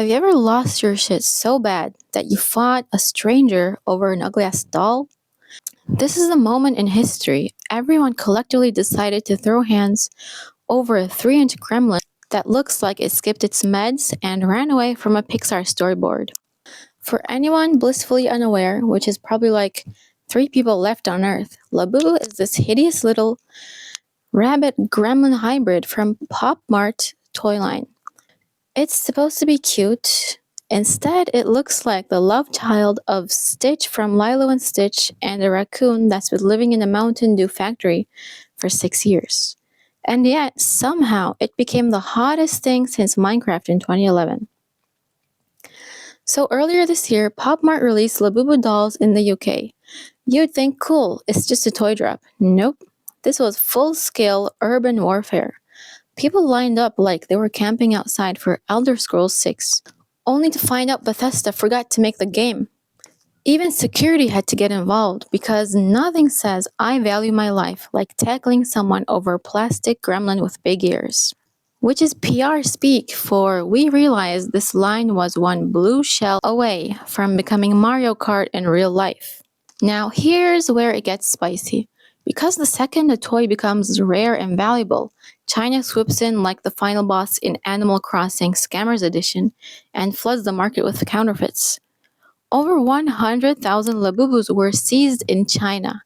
Have you ever lost your shit so bad that you fought a stranger over an ugly ass doll? This is the moment in history everyone collectively decided to throw hands over a 3-inch gremlin that looks like it skipped its meds and ran away from a Pixar storyboard. For anyone blissfully unaware, which is probably like 3 people left on Earth, Labubu is this hideous little rabbit gremlin hybrid from Pop Mart toy line. It's supposed to be cute. Instead, it looks like the love child of Stitch from Lilo and Stitch and a raccoon that's been living in a Mountain Dew factory for 6 years. And yet, somehow, it became the hottest thing since Minecraft in 2011. So earlier this year, Pop Mart released Labubu dolls in the UK. You'd think, cool, it's just a toy drop. Nope. This was full-scale urban warfare. People lined up like they were camping outside for Elder Scrolls 6, only to find out Bethesda forgot to make the game. Even security had to get involved because nothing says I value my life like tackling someone over a plastic gremlin with big ears. Which is PR speak for we realized this line was one blue shell away from becoming Mario Kart in real life. Now here's where it gets spicy. Because the second a toy becomes rare and valuable, China swoops in like the final boss in Animal Crossing Scammers Edition and floods the market with counterfeits. Over 100,000 Labubus were seized in China.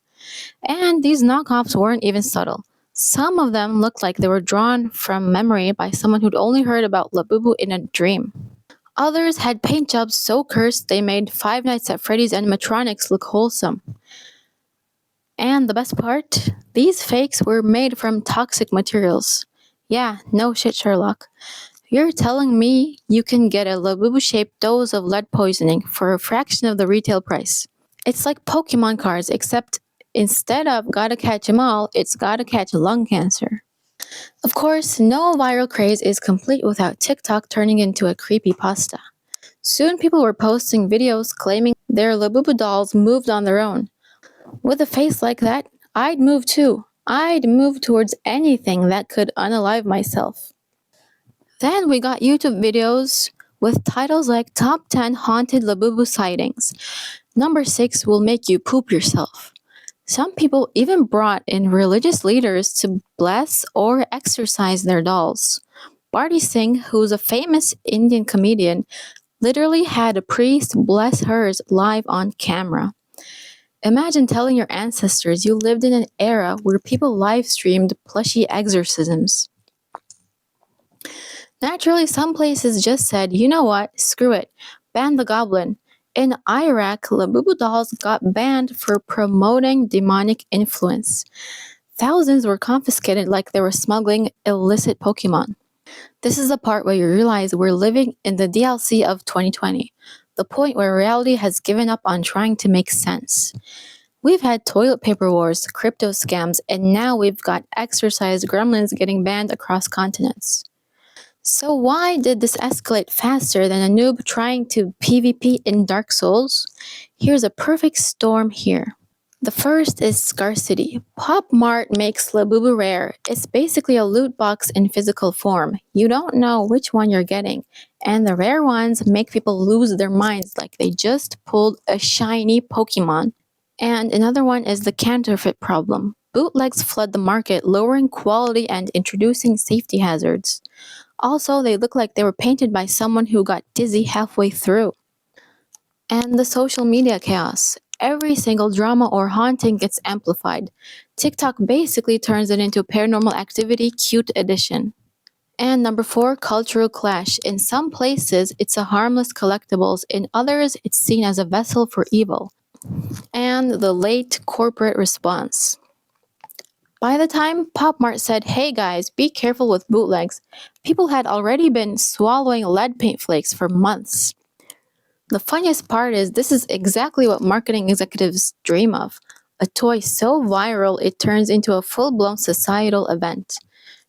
And these knockoffs weren't even subtle. Some of them looked like they were drawn from memory by someone who'd only heard about Labubu in a dream. Others had paint jobs so cursed they made Five Nights at Freddy's animatronics look wholesome. And the best part? These fakes were made from toxic materials. Yeah, no shit, Sherlock. You're telling me you can get a Labubu-shaped dose of lead poisoning for a fraction of the retail price. It's like Pokemon cards, except instead of gotta catch 'em all, it's gotta catch lung cancer. Of course, no viral craze is complete without TikTok turning into a creepypasta. Soon people were posting videos claiming their Labubu dolls moved on their own. With a face like that, I'd move too. I'd move towards anything that could unalive myself. Then we got YouTube videos with titles like Top 10 Haunted Labubu Sightings. Number 6 will make you poop yourself. Some people even brought in religious leaders to bless or exorcise their dolls. Barty Singh, who's a famous Indian comedian, literally had a priest bless hers live on camera. Imagine telling your ancestors you lived in an era where people live streamed plushy exorcisms. Naturally, some places just said, you know what, screw it, ban the goblin. In Iraq, Labubu dolls got banned for promoting demonic influence. Thousands were confiscated like they were smuggling illicit Pokemon. This is the part where you realize we're living in the DLC of 2020, the point where reality has given up on trying to make sense. We've had toilet paper wars, crypto scams, and now we've got exorcised gremlins getting banned across continents. So why did this escalate faster than a noob trying to PvP in Dark Souls? Here's a perfect storm here. The first is scarcity. Pop Mart makes Labubu rare. It's basically a loot box in physical form. You don't know which one you're getting. And the rare ones make people lose their minds like they just pulled a shiny Pokemon. And another one is the counterfeit problem. Bootlegs flood the market, lowering quality and introducing safety hazards. Also, they look like they were painted by someone who got dizzy halfway through. And the social media chaos. Every single drama or haunting gets amplified. TikTok basically turns it into Paranormal Activity Cute Edition. And number 4, cultural clash. In some places, it's a harmless collectibles. In others, it's seen as a vessel for evil. And the late corporate response. By the time Pop Mart said, hey guys, be careful with bootlegs, people had already been swallowing lead paint flakes for months. The funniest part is this is exactly what marketing executives dream of. A toy so viral it turns into a full-blown societal event.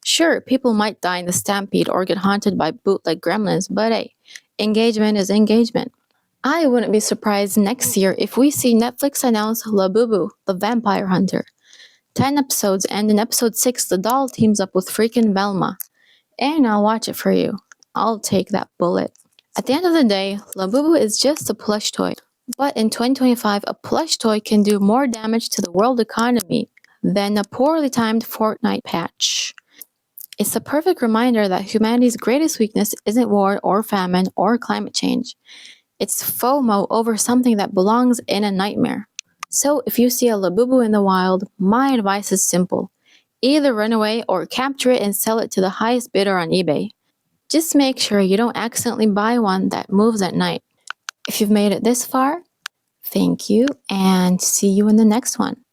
Sure, people might die in the stampede or get haunted by bootleg gremlins, but hey, engagement is engagement. I wouldn't be surprised next year if we see Netflix announce Labubu, the Vampire Hunter. 10 episodes, and in episode 6, the doll teams up with freaking Velma. And I'll watch it for you. I'll take that bullet. At the end of the day, Labubu is just a plush toy. But in 2025, a plush toy can do more damage to the world economy than a poorly timed Fortnite patch. It's a perfect reminder that humanity's greatest weakness isn't war or famine or climate change. It's FOMO over something that belongs in a nightmare. So if you see a Labubu in the wild, my advice is simple. Either run away or capture it and sell it to the highest bidder on eBay. Just make sure you don't accidentally buy one that moves at night. If you've made it this far, thank you and see you in the next one.